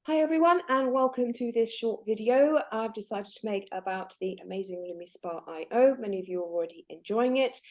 Hi everyone, and welcome to this short video I've decided to make about the amazing LumiSpa IO. Many of you are already enjoying it.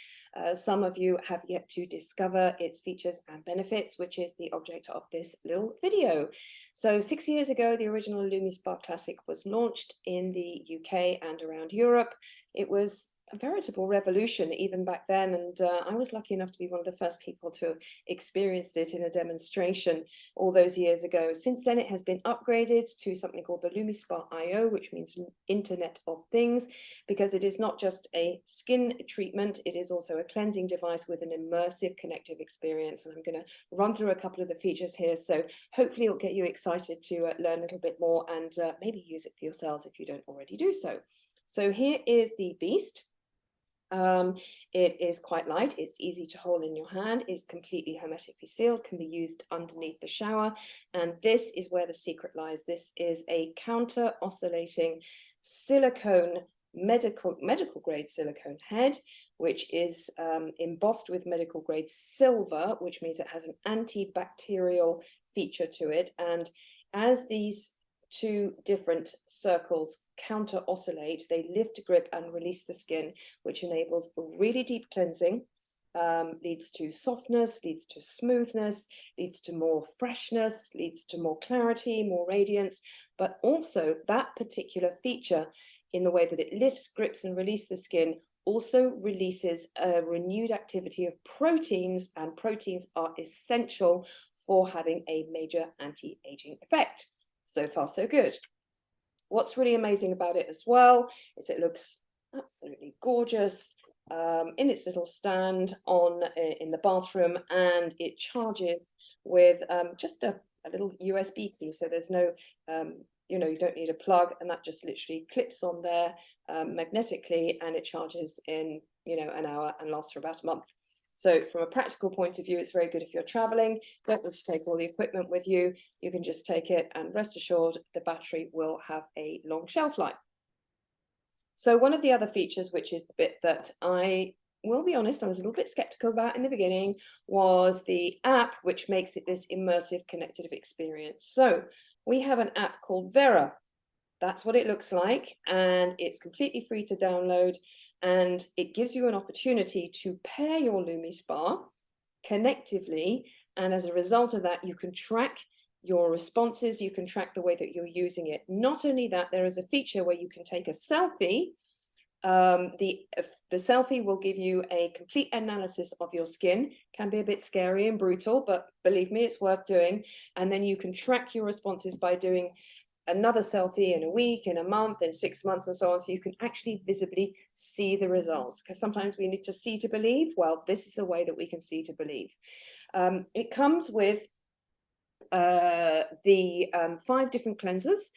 Some of you have yet to discover its features and benefits, which is the object of this little video. So 6 years ago, the original LumiSpa Classic was launched in the UK and around Europe. It was a veritable revolution even back then, and I was lucky enough to be one of the first people to experience it in a demonstration all those years ago. Since then, it has been upgraded to something called the LumiSpa IO, which means Internet of Things, because it is not just a skin treatment, it is also a cleansing device with an immersive connective experience. And I'm going to run through a couple of the features here, so hopefully it'll get you excited to learn a little bit more and maybe use it for yourselves if you don't already do so. So here is the beast. It is quite light, it's easy to hold in your hand, it's completely hermetically sealed, can be used underneath the shower, and this is where the secret lies. This is a counter oscillating silicone, medical grade silicone head, which is embossed with medical grade silver, which means it has an antibacterial feature to it. And as these two different circles counter oscillate, they lift, grip and release the skin, which enables really deep cleansing, leads to softness, leads to smoothness, leads to more freshness, leads to more clarity, more radiance. But also that particular feature, in the way that it lifts, grips and releases the skin, also releases a renewed activity of proteins, and proteins are essential for having a major anti-aging effect. So far, so good. What's really amazing about it as well is it looks absolutely gorgeous in its little stand in the bathroom, and it charges with just a little USB key. So there's no, you don't need a plug, and that just literally clips on there magnetically, and it charges in an hour and lasts for about a month. So from a practical point of view, it's very good if you're traveling, don't want to take all the equipment with you. You can just take it, and rest assured the battery will have a long shelf life. So one of the other features, which is the bit that I will be honest, I was a little bit skeptical about in the beginning, was the app, which makes it this immersive connected experience. So we have an app called Vera. That's what it looks like, and it's completely free to download. And it gives you an opportunity to pair your LumiSpa connectively, and as a result of that, you can track your responses, you can track the way that you're using it. Not only that, there is a feature where you can take a selfie. The selfie will give you a complete analysis of your skin. Can be a bit scary and brutal, but believe me, it's worth doing. And then you can track your responses by doing another selfie in a week, in a month, in 6 months, and so on, so you can actually visibly see the results, because sometimes we need to see to believe. Well, this is a way that we can see to believe. It comes with the 5 different cleansers,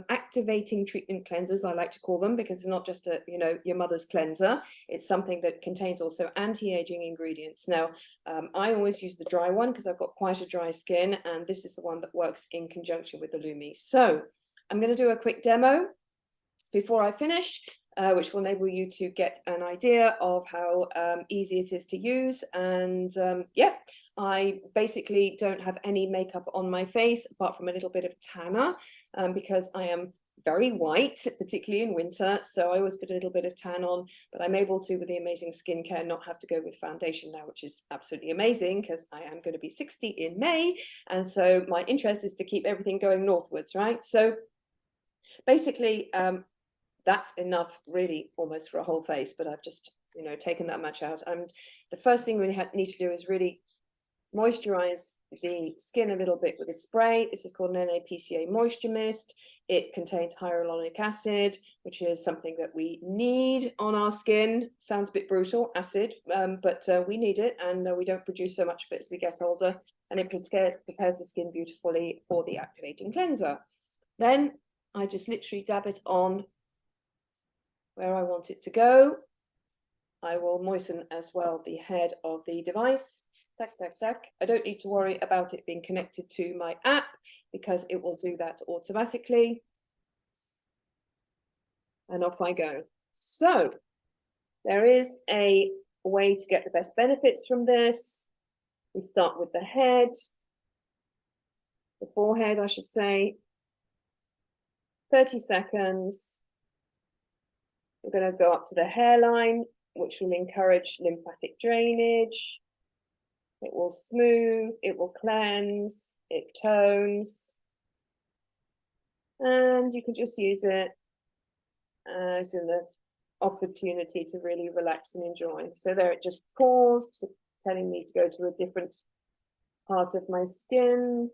activating treatment cleansers, I like to call them, because it's not just your mother's cleanser. It's something that contains also anti-aging ingredients. Now, I always use the dry one because I've got quite a dry skin, and this is the one that works in conjunction with the Lumi. So I'm going to do a quick demo before I finish, which will enable you to get an idea of how easy it is to use. And yeah, I basically don't have any makeup on my face apart from a little bit of tanner, because I am very white, particularly in winter, so I always put a little bit of tan on, but I'm able to, with the amazing skincare, not have to go with foundation now, which is absolutely amazing because I am going to be 60 in May, and so my interest is to keep everything going northwards, right? So basically that's enough really almost for a whole face, but I've just taken that much out. And the first thing we need to do is really moisturize the skin a little bit with a spray. This is called an NAPCA moisture mist. It contains hyaluronic acid, which is something that we need on our skin. Sounds a bit brutal, acid, but we need it, and we don't produce so much of it as we get older, and it prepares the skin beautifully for the activating cleanser. Then I just literally dab it on where I want it to go. I will moisten as well the head of the device. Tack, tack, tack. I don't need to worry about it being connected to my app because it will do that automatically. And off I go. So there is a way to get the best benefits from this. We start with the head, the forehead, I should say. 30 seconds. We're going to go up to the hairline, which will encourage lymphatic drainage. It will smooth, it will cleanse, it tones. And you can just use it as an opportunity to really relax and enjoy. So there it just paused, telling me to go to a different part of my skin.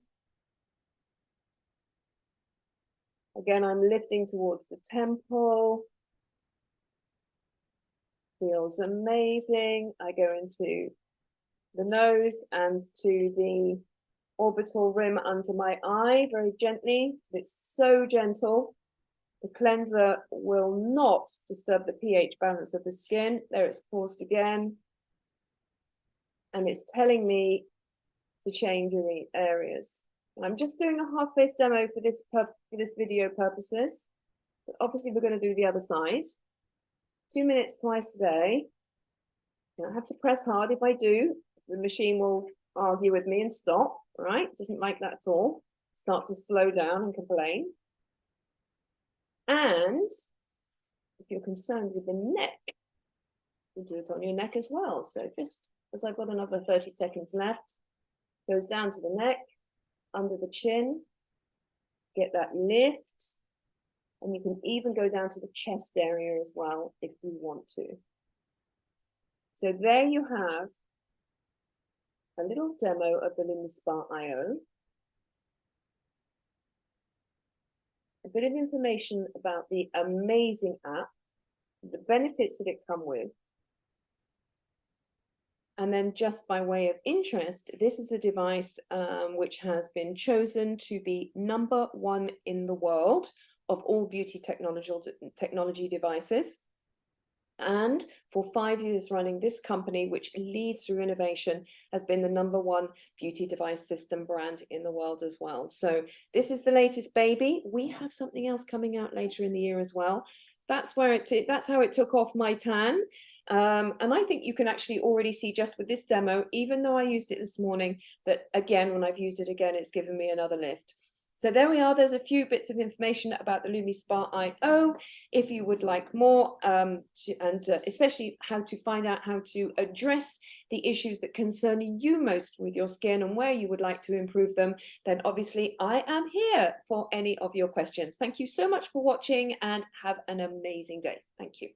Again, I'm lifting towards the temple. Feels amazing. I go into the nose and to the orbital rim under my eye very gently. It's so gentle. The cleanser will not disturb the pH balance of the skin. There it's paused again. And it's telling me to change in the areas. And I'm just doing a half-face demo for this video purposes. But obviously, we're going to do the other side. 2 minutes twice a day. You don't have to press hard. If I do, the machine will argue with me and stop, right? Doesn't like that at all. Start to slow down and complain. And if you're concerned with the neck, you do it on your neck as well. So just as I've got another 30 seconds left, goes down to the neck, under the chin, get that lift. And you can even go down to the chest area as well if you want to. So there you have a little demo of the LumiSpa IO. A bit of information about the amazing app, the benefits that it comes with. And then just by way of interest, this is a device which has been chosen to be #1 in the world of all beauty technology devices. And for 5 years running, this company, which leads through innovation, has been the #1 beauty device system brand in the world as well. So this is the latest baby. We have something else coming out later in the year as well. That's how it took off my tan. And I think you can actually already see just with this demo, even though I used it this morning, that again, when I've used it again, it's given me another lift. So there we are. There's a few bits of information about the LumiSpa IO. If you would like more, especially how to find out how to address the issues that concern you most with your skin and where you would like to improve them, then obviously I am here for any of your questions. Thank you so much for watching and have an amazing day. Thank you.